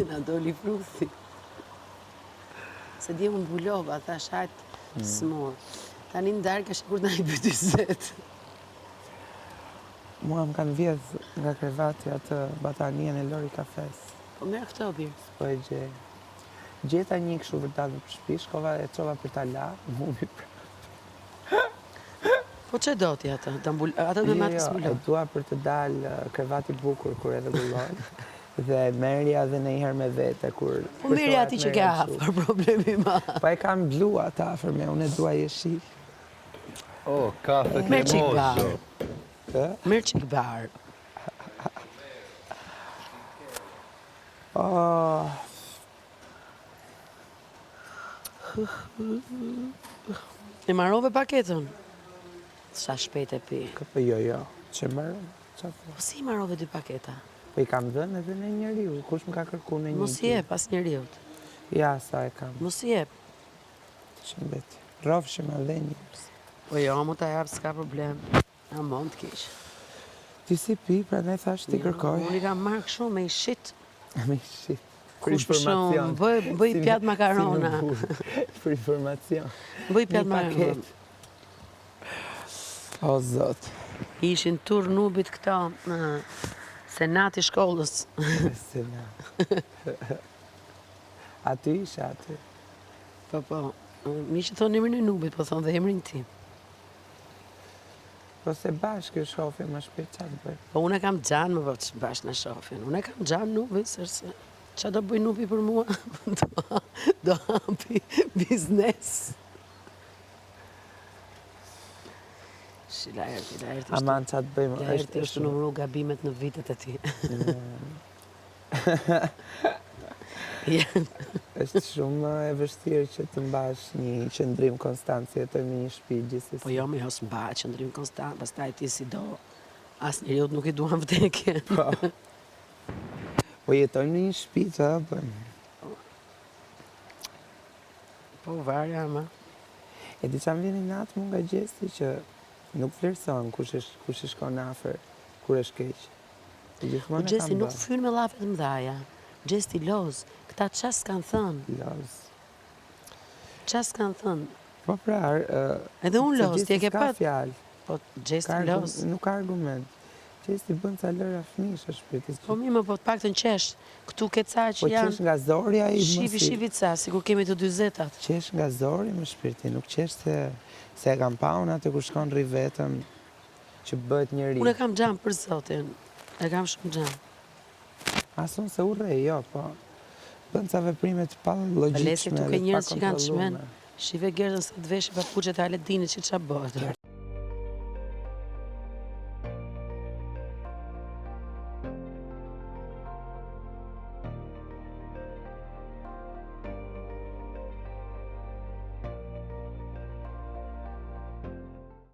Dhe na doli fruthi. Se dje unë mbulova, thash hajtë s'mor. Tani ndarka shikur na i bëti zet. Mua më kanë vjedh nga krevati atë batanien e Lori Kafes. Po merë këto birë. Po e gjej. Gjeta një kështu vërtat në shtëpi, shkova e çova për ta la, mumi Po që do ti atë? Atë me matë s'mbulon? E dua për të dalë krevati bukur kur e rregulloj. Dhe merja dhe ndonjëherë me vete kur... Po merja ati që ke afër, problemi ma. Po e kam blu ata afër me, unë e dua jeshil. Oh, kafe Merë qik kremoso. barë. Merë qik barë. E marrove paketën? Sa shpejt e pi. Po jo, që marrë. Po si marrove 2 paketa? Po i kam dhënë edhe në njeriu, kush më ka kërku në një. Mos i jep as njeriut. Ja, sa e kam. Mos i jep. Shëmbeti. Rrofshim edhe njërës. Po jo, mu ta jap s'ka problem. A mund t'kish. Ti si pi, pra ne thash ti kërkoj. Unë i kam marrë kështu me i shit. Me shit. Kush për shumë, bëj pjatë makarona. Për informacion. Bëj pjatë makarona. O, Zot. Ishin tur nubit këta, senati shkollës. Senat. Aty isha aty. Po, mi që thonë emrin e nubit, po thonë dhe emrin tim. Po se bashkë shofi më shpejt qatë bëj. Po unë kam gjanë më vëtë bashkë në shofin. Unë kam gjanë nubit, sërse qa do bëj nubi për mua? Do hapi biznes. La erti. Aman qatë bëjmë. La erti është numëru gabimet në vitet e ti. Është shumë e vështirë që të mbash një qëndrim konstant, si jetoj me një shtëpi gjithsesi. Po jo me hos mba qëndrim konstant, pastaj ti si do, as njeriut nuk i duan vdekje. Po jetojmë në një shtëpi, që da bëjmë? Po varja, ma. E di që më vini natë mu nga gjesti që nuk vlerëson kush e shkon afer, kur është keq. Po gjesti nuk fynë me lafet mdhaja. Gjesti loz, këta qas kanë thënë. Loz. Qas kanë thënë. Po pra, edhe unë loz, ti e ke pat. Po gjesti loz. Nuk ka argument. Gjesti bën ca lëra fëmish është për ti. Po mi më po të pak të në qesh. Këtu ke ca që janë. Po qesh nga zorja i mësi. Shivi ca, si kur kemi të 20-at. Qesh nga zori më shpirti, nuk qesh se e kam paun atë kur shkon rri vetëm që bëhet njëri. Unë e kam gjamë për zotin. E kam shumë gjamë. Asun se urrej, jo, po. Bën ca veprimet pa logjikshme. Lesi këtu ke njërës që kanë të shmen. Shive gjerën se të veshi pa puqet e Aledinit që qa bëhet.